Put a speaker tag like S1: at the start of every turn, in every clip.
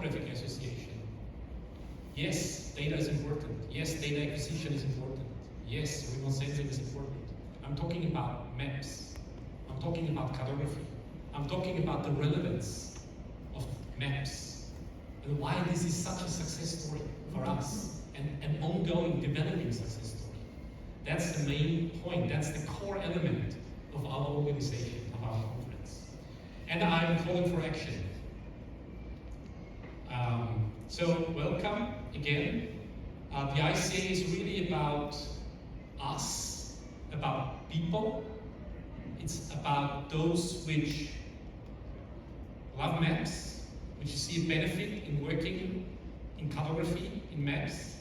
S1: Cartographic Association. Yes, data is important. Yes, data acquisition is important. Yes, remote sensing is important. I'm talking about maps. I'm talking about cartography. I'm talking about the relevance of maps and why this is such a success story for us and an ongoing developing success story. That's the main point. That's the core element of our organization, of our conference. And I'm calling for action. So welcome again. The ICA is really about us, about people. It's about those which love maps, which see a benefit in working in cartography, in maps,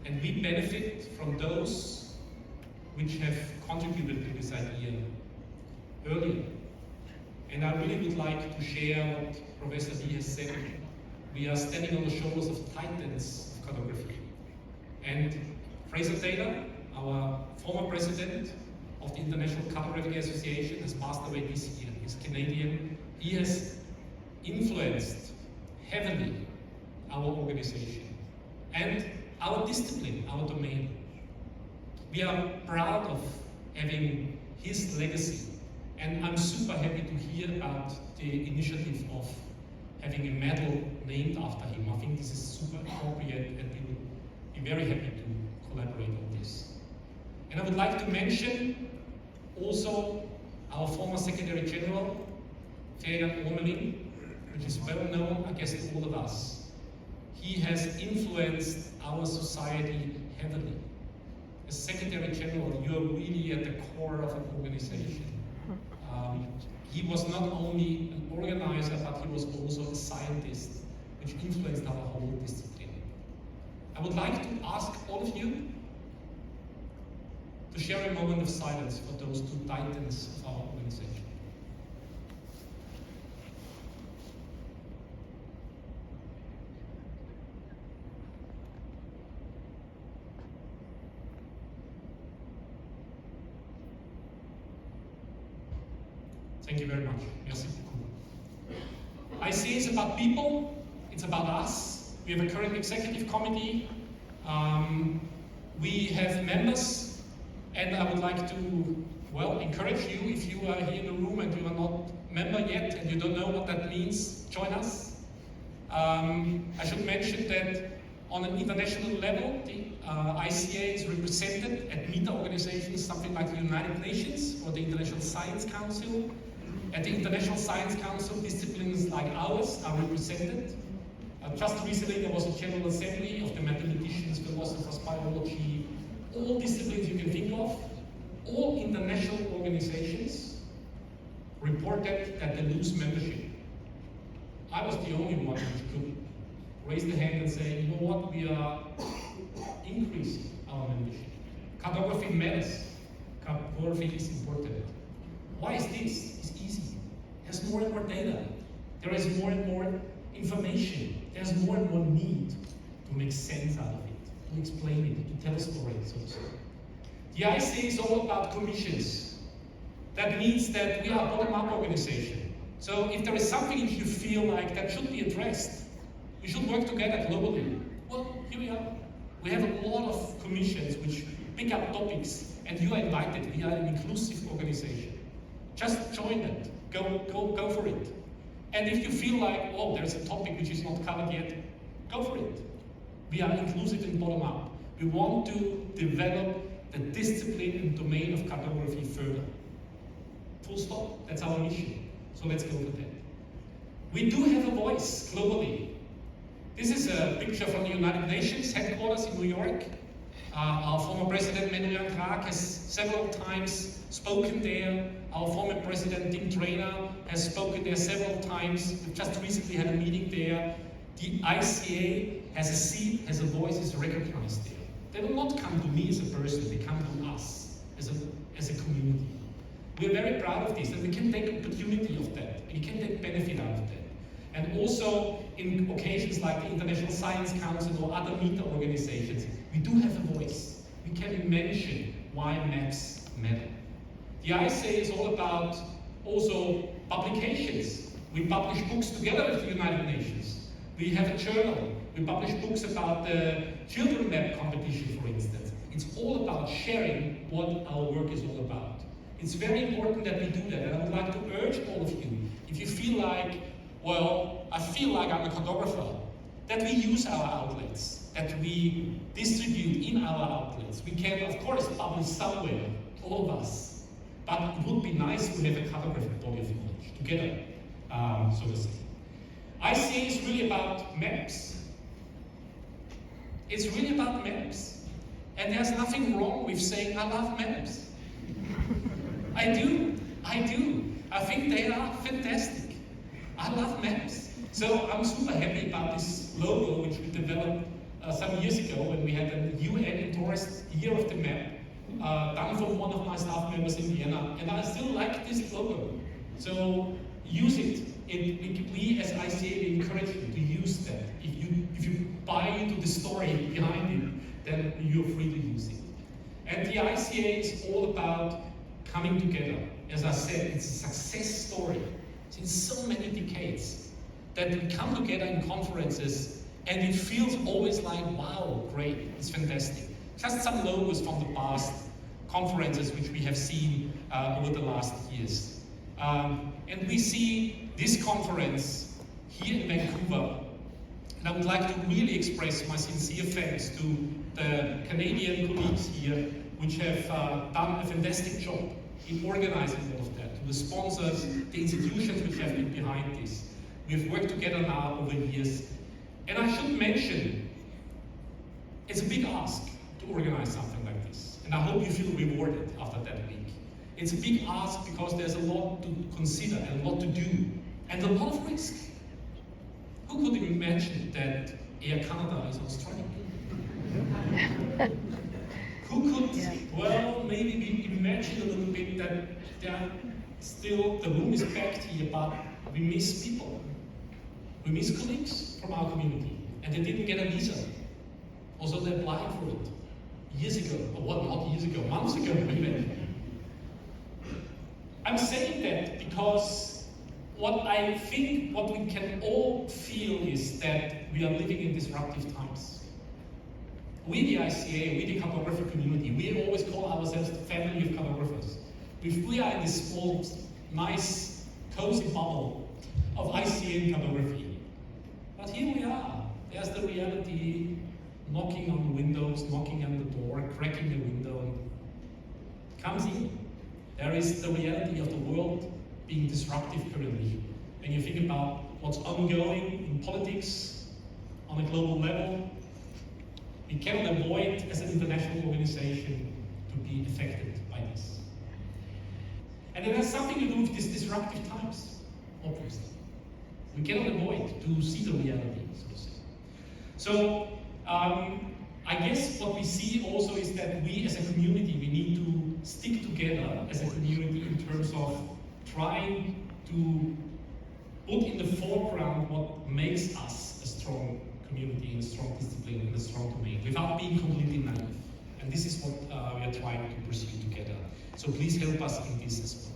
S1: and we benefit from those which have contributed to this idea earlier. And I really would like to share what Professor Lee has said. We are standing on the shoulders of titans of cartography. And Fraser Taylor, our former president of the International Cartographic Association, has passed away this year. He's Canadian. He has influenced heavily our organization and our discipline, our domain. We are proud of having his legacy, and I'm super happy to hear about the initiative of having a medal named after him. I think this is super appropriate, and we will be very happy to collaborate on this. And I would like to mention also our former Secretary General, Ferdinand Ormelin, which is well known, I guess, to all of us. He has influenced our society heavily. As Secretary General, you are really at the core of an organization. He was not only an organizer, but he was also a scientist, which influenced our whole discipline. I would like to ask all of you to share a moment of silence for those two titans of our organization. Thank you very much. Merci beaucoup. ICA is about people, it's about us. We have a current executive committee. We have members, and I would like to, well, encourage you, if you are here in the room and you are not a member yet and you don't know what that means, join us. I should mention that on an international level, the ICA is represented at META organizations, something like the United Nations or the International Science Council. At the International Science Council, disciplines like ours are represented. Just recently there was a General Assembly of the mathematicians, philosophers, biology, all disciplines you can think of. All international organizations reported that they lose membership. I was the only one which could raise the hand and say, you know what, we are increasing our membership. Cartography matters. Cartography is important. Why is this? It's easy. There's more and more data. There is more and more information. There's more and more need to make sense out of it, to explain it, to tell a story, so to say. The ICA is all about commissions. That means that we are a bottom-up organization. So if there is something that you feel like that should be addressed, we should work together globally. Well, here we are. We have a lot of commissions which pick up topics, and you are invited. We are an inclusive organization. Just join it. Go for it. And if you feel like, oh, there's a topic which is not covered yet, go for it. We are inclusive and bottom-up. We want to develop the discipline and domain of cartography further. Full stop. That's our mission. So let's go for that. We do have a voice globally. This is a picture from the United Nations headquarters in New York. Our former president, Manuel Krag, has several times spoken there. Our former president, Tim Traynor, has spoken there several times. We've just recently had a meeting there. The ICA has a seat, has a voice, is recognized there. They will not come to me as a person, they come to us as a community. We're very proud of this, and we can take opportunity of that. We can take benefit out of that. And also, in occasions like the International Science Council or other META organizations, we do have a voice. We can mention why maps matter. The ICA is all about also publications. We publish books together with the United Nations. We have a journal. We publish books about the children map competition, for instance. It's all about sharing what our work is all about. It's very important that we do that, and I would like to urge all of you, if you feel like, well, I feel like I'm a cartographer, that we use our outlets, that we distribute in our outlets. We can, of course, publish somewhere, all of us, but it would be nice to have a cartographic body of knowledge together, so to say. ICA is really about maps. It's really about maps. And there's nothing wrong with saying, I love maps. I do. I think they are fantastic. I love maps. So I'm super happy about this logo, which we developed some years ago when we had a UN-endorsed Year of the Map, done for one of my staff members in Vienna. And I still like this logo. So use it. We as ICA encourage you to use that. If you buy into the story behind it, then you're free to use it. And the ICA is all about coming together. As I said, it's a success story. It's in so many decades that we come together in conferences and it feels always like, wow, great, it's fantastic. Just some logos from the past conferences which we have seen over the last years. And we see this conference here in Vancouver, and I would like to really express my sincere thanks to the Canadian colleagues here, which have done a fantastic job in organizing all of that, to the sponsors, the institutions which have been behind this. We've worked together now over years. And I should mention, it's a big ask to organize something like this. And I hope you feel rewarded after that week. It's a big ask because there's a lot to consider and a lot to do, and a lot of risk. Who could imagine that Air Canada is on strike? Who could, well, maybe imagine a little bit that the room is packed here, but we miss people. We miss colleagues from our community, and they didn't get a visa. Also, they applied for it years ago, or what, not years ago, months ago even. I'm saying that because what I think, what we can all feel is that we are living in disruptive times. We, the ICA, we, the cartography community, we always call ourselves the family of cartographers. We are in this small, nice, cozy bubble of ICA cartography. But here we are. There's the reality knocking on the windows, knocking on the door, cracking the window, and comes in. There is the reality of the world being disruptive currently. When you think about what's ongoing in politics on a global level, we cannot avoid, as an international organization, to be affected by this. And it has something to do with these disruptive times, obviously. We cannot avoid to see the reality, so to say. So, I guess what we see also is that we as a community, we need to stick together as a community in terms of trying to put in the foreground what makes us a strong community and a strong discipline and a strong domain without being completely naive. And this is what we are trying to pursue together. So please help us in this as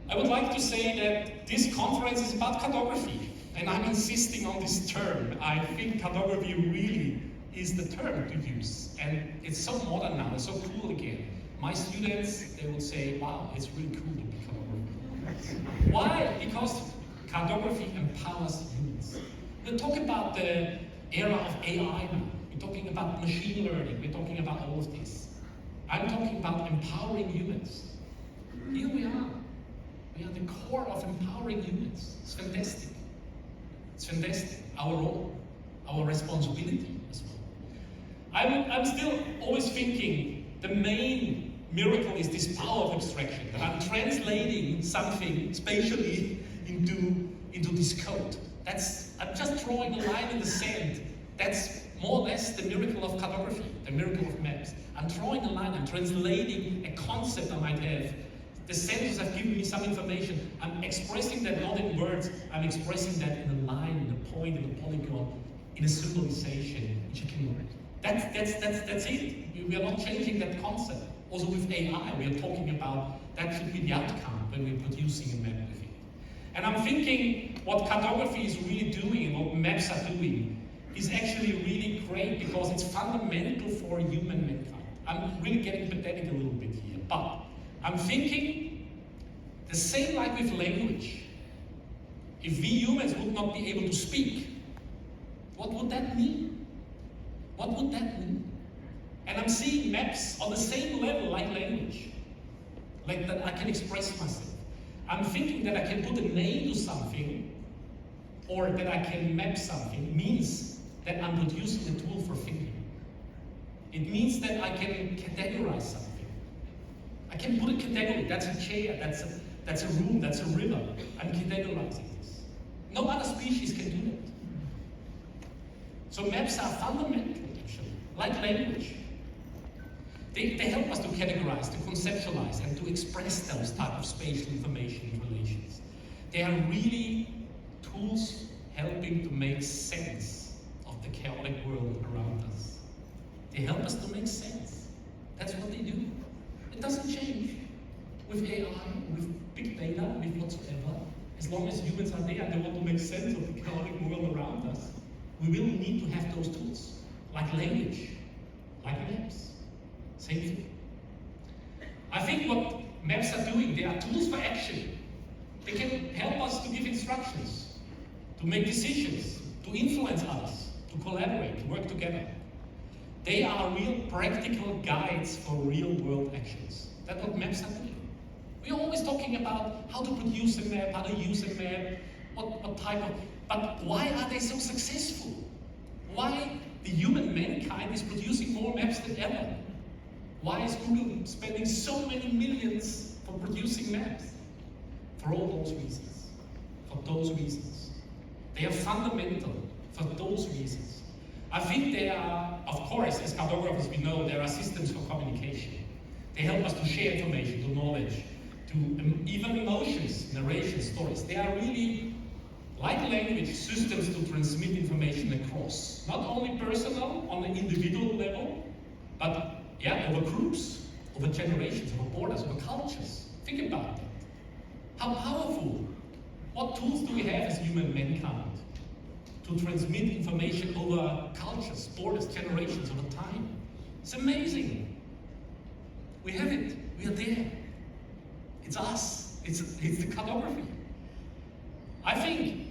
S1: well. I would like to say that this conference is about cartography, and I'm insisting on this term. I think cartography really is the term to use, and it's so modern now, it's so cool again. My students, they will say, wow, it's really cool to be cartographer. Why? Because cartography empowers humans. We're talking about the era of AI now. We're talking about machine learning. We're talking about all of this. I'm talking about empowering humans. Here we are. We are the core of empowering humans. It's fantastic. It's fantastic. Our role, our responsibility as well. I'm still always thinking the main miracle is this power of abstraction, that I'm translating something spatially into this code. I'm just drawing a line in the sand. That's more or less the miracle of cartography, the miracle of maps. I'm drawing a line, I'm translating a concept I might have. The sensors have given me some information. I'm expressing that not in words, I'm expressing that in a line, in a point, in a polygon, in a symbolization, which I can. That's it. We are not changing that concept. Also with AI, we are talking about that should be the outcome when we're producing a map with it. And I'm thinking what cartography is really doing and maps are doing is actually really great because it's fundamental for human mankind. I'm really getting pathetic a little bit here, but I'm thinking the same like with language. If we humans would not be able to speak, what would that mean? What would that mean? And I'm seeing maps on the same level like language, like that I can express myself. I'm thinking that I can put a name to something or that I can map something means that I'm producing a tool for thinking. It means that I can categorize something. I can put a category, that's a chair, that's a room, that's a river. I'm categorizing this. No other species can do that. So maps are fundamental, actually, like language. They help us to categorize, to conceptualize, and to express those type of spatial information relations. They are really tools helping to make sense of the chaotic world around us. They help us to make sense. That's what they do. It doesn't change with AI, with big data, with whatsoever. As long as humans are there and they want to make sense of the chaotic world around us, we will need to have those tools, like language, like maps. Same thing. I think what maps are doing, they are tools for action. They can help us to give instructions, to make decisions, to influence others, to collaborate, to work together. They are real practical guides for real world actions. That's what maps are doing. We're always talking about how to produce a map, how to use a map, what type of, but why are they so successful? Why the human mankind is producing more maps than ever? Why is Google spending so many millions for producing maps? For all those reasons. For those reasons. They are fundamental for those reasons. I think they are, of course, as cartographers we know, there are systems for communication. They help us to share information, to knowledge, to even emotions, narration, stories. They are really, like language, systems to transmit information across. Not only personal, on an individual level, but over groups, over generations, over borders, over cultures. Think about that. How powerful. What tools do we have as human mankind to transmit information over cultures, borders, generations, over time? It's amazing. We have it. We are there. It's us. It's the cartography. I think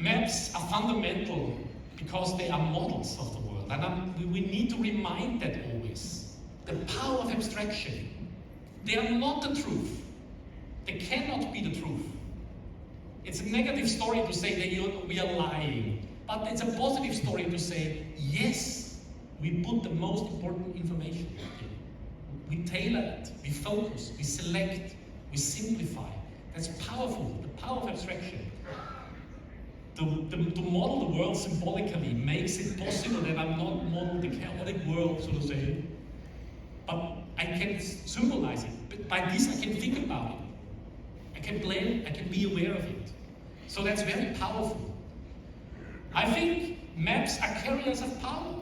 S1: maps are fundamental because they are models of the world. And we need to remind that always. The power of abstraction. They are not the truth. They cannot be the truth. It's a negative story to say that we are lying. But it's a positive story to say, yes, we put the most important information here. We tailor it, we focus, we select, we simplify. That's powerful, the power of abstraction. To model the world symbolically makes it possible that I'm not modeling the chaotic world, so to say, but I can symbolize it. But by this I can think about it. I can plan, I can be aware of it. So that's very powerful. I think maps are carriers of power.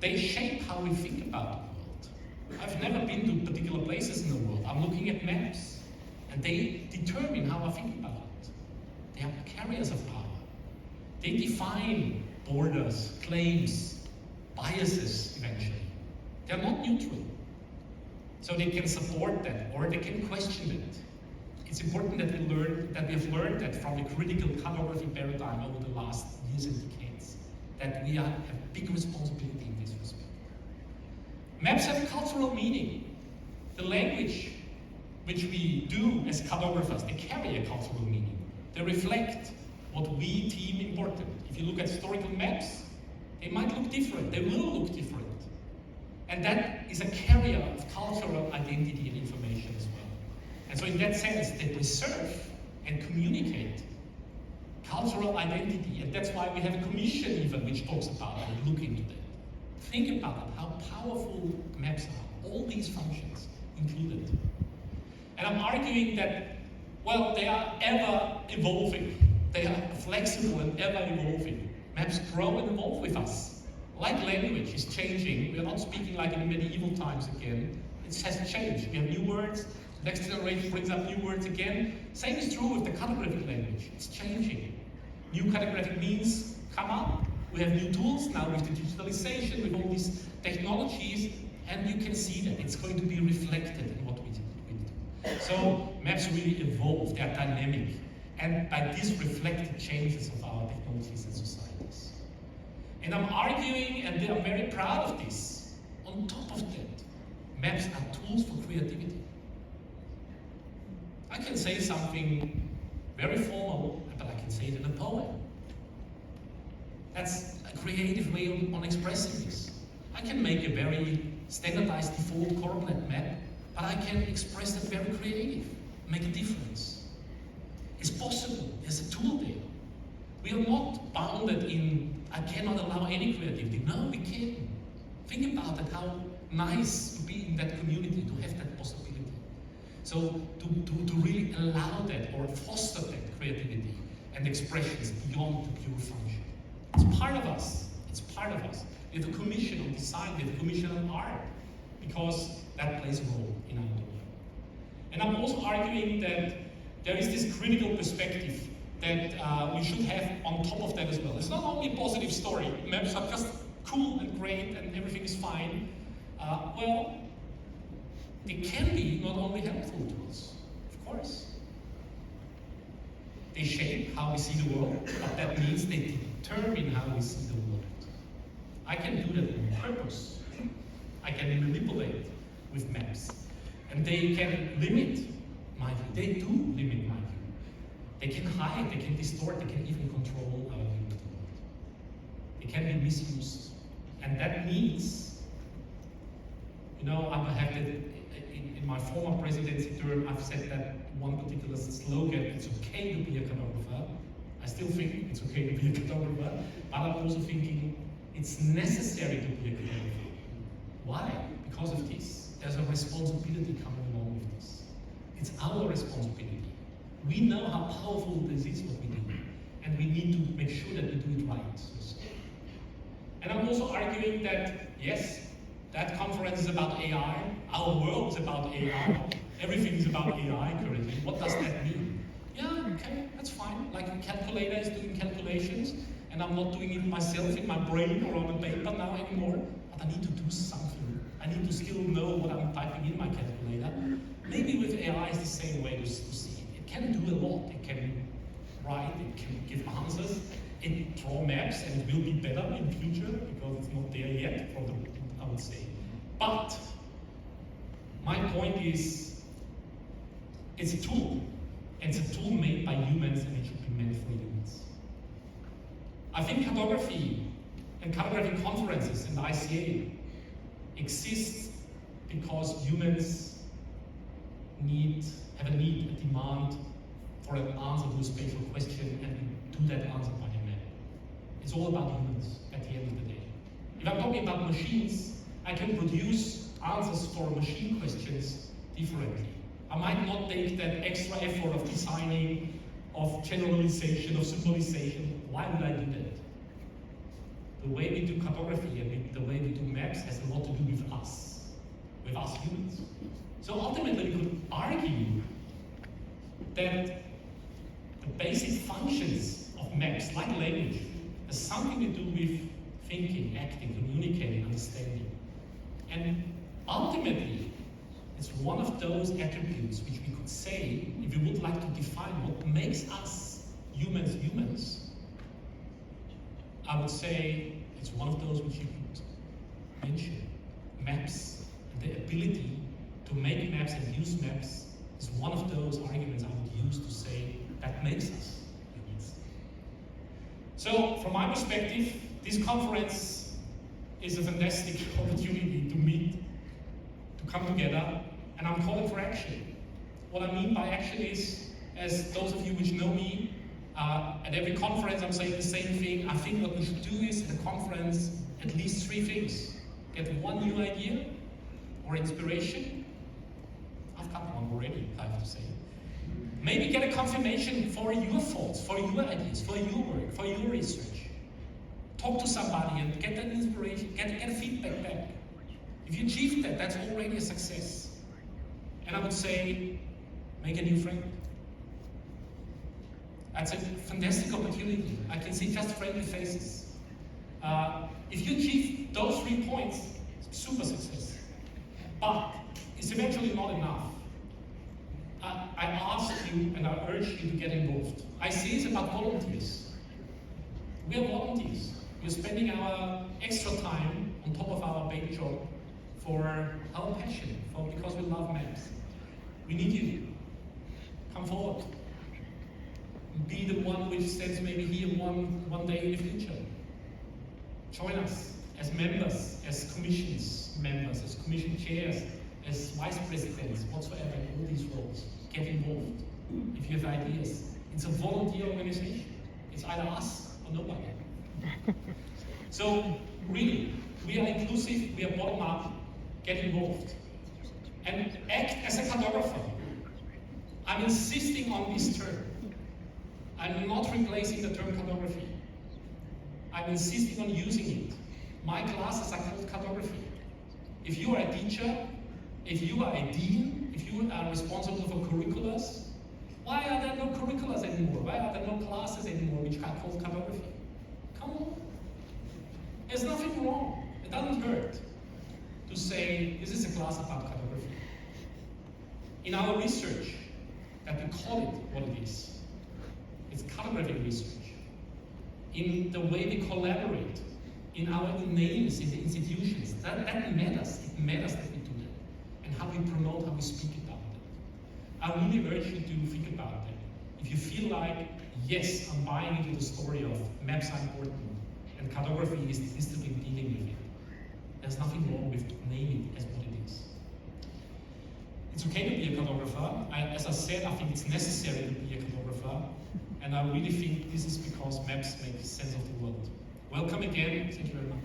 S1: They shape how we think about the world. I've never been to particular places in the world. I'm looking at maps, and they determine how I think about it. They are carriers of power. They define borders, claims, biases eventually. They're not neutral. So they can support that, or they can question it. It's important that we have learned that from the critical cartography paradigm over the last years and decades, that we have a big responsibility in this respect. Maps have cultural meaning. The language which we do as cartographers, they carry a cultural meaning. They reflect what we deem important. If you look at historical maps, they might look different. They will look different. And that is a carrier of cultural identity and information as well. And so in that sense, they preserve and communicate cultural identity. And that's why we have a commission even which talks about it and look into that. Think about it, how powerful maps are. All these functions included. And I'm arguing that, well, they are ever evolving. They are flexible and ever evolving. Maps grow and evolve with us. Like language is changing. We are not speaking like in medieval times again. It has changed. We have new words. Next generation brings up new words again. Same is true with the cartographic language. It's changing. New cartographic means come up. We have new tools now with the digitalization, with all these technologies, and you can see that it's going to be reflected in what we do. So maps really evolve, they are dynamic, and by this reflected changes of our technologies and societies. And I'm arguing, and I'm very proud of this, on top of that, maps are tools for creativity. I can say something very formal, but I can say it in a poem. That's a creative way on expressing this. I can make a very standardized default coordinate map, but I can express that very creative, make a difference. It's possible, there's a tool there. We are not bounded in, I cannot allow any creativity. No, we can. Think about it, how nice to be in that community, to have that possibility. So to really allow that or foster that creativity and expressions beyond the pure function. It's part of us, it's part of us. We have a commission on design, we have a commission on art, because that plays a role in our domain. And I'm also arguing that there is this critical perspective that we should have on top of that as well. It's not only a positive story, maps are just cool and great and everything is fine. Well, they can be not only helpful to us, of course. They shape how we see the world, but that means they determine how we see the world. I can do that on purpose. I can manipulate with maps. And they can limit my view. They do limit my view. They can hide, they can distort, they can even control our view of the world. They can be misused. And that means, you know, I have that in my former presidency term, I've said that one particular slogan, it's okay to be a cartographer. I still think it's okay to be a cartographer, but I'm also thinking it's necessary to be a cartographer. Why? Because of this. There's a responsibility coming along with this. It's our responsibility. We know how powerful this is, what we do, and we need to make sure that we do it right. And I'm also arguing that, yes, that conference is about AI, our world is about AI, everything is about AI currently. What does that mean? Yeah, okay, that's fine. Like a calculator is doing calculations, and I'm not doing it myself in my brain or on a paper now anymore, but I need to do something. I need to still know what I'm typing in my calculator. Maybe with AI it's the same way to see it. It can do a lot. It can write, it can give answers, it draw maps, and it will be better in future because it's not there yet, I would say. But my point is, it's a tool. And it's a tool made by humans, and it should be meant for humans. I think cartography and cartographic conferences and the ICA exist because humans have a demand for an answer to a spatial question, and do that answer by a map. It's all about humans at the end of the day. If I'm talking about machines, I can produce answers for machine questions differently. I might not take that extra effort of designing, of generalization, of symbolization. Why would I do that? The way we do cartography and the way we do maps has a lot to do with us humans. So ultimately we could argue that the basic functions of maps, like language, has something to do with thinking, acting, communicating, understanding. And ultimately, it's one of those attributes which we could say, if we would like to define what makes us humans humans, I would say it's one of those which you could mention. Maps, the ability to make maps and use maps is one of those arguments I would use to say that makes us humans. So, from my perspective, this conference is a fantastic opportunity to meet, to come together, and I'm calling for action. What I mean by action is, as those of you which know me, at every conference I'm saying the same thing. I think what we should do is, at a conference, at least 3 things. Get one new idea or inspiration. I've got one already, I have to say. Maybe get a confirmation for your thoughts, for your ideas, for your work, for your research. Talk to somebody and get that inspiration, get a feedback back. If you achieve that, that's already a success. And I would say, make a new friend. That's a fantastic opportunity. has friendly faces. If you achieve those 3 points, super success. But it's eventually not enough. I ask you and I urge you to get involved. I see it's about volunteers. We are volunteers. We're spending our extra time on top of our baby job for our passion, because we love maps. We need you. Come forward. Be the one which stands maybe here one day in the future. Join us as members, as commissions members, as commission chairs, as vice presidents, whatsoever, in all these roles. Get involved. If you have ideas. It's a volunteer organization. It's either us or nobody. So, really, we are inclusive, we are bottom up, get involved. And act as a cartographer. I'm insisting on this term. I'm not replacing the term cartography. I'm insisting on using it. My classes are called cartography. If you are a teacher, if you are a dean, if you are responsible for curriculums, why are there no curriculums anymore? Why are there no classes anymore which are called cartography? Come on. There's nothing wrong. It doesn't hurt to say this is a class about cartography. In our research, that we call it what it is. It's cartographic research. In the way we collaborate, in our names, in the institutions, that matters. It matters that we do that. And how we promote, how we speak about it. I really urge you to think about that. If you feel like, yes, I'm buying into the story of maps are important, and cartography is the discipline dealing with it, there's nothing wrong with naming it as what it is. It's okay to be a cartographer. As I said, I think it's necessary to be a cartographer, and I really think this is because maps make sense of the world. Welcome again. Thank you very much.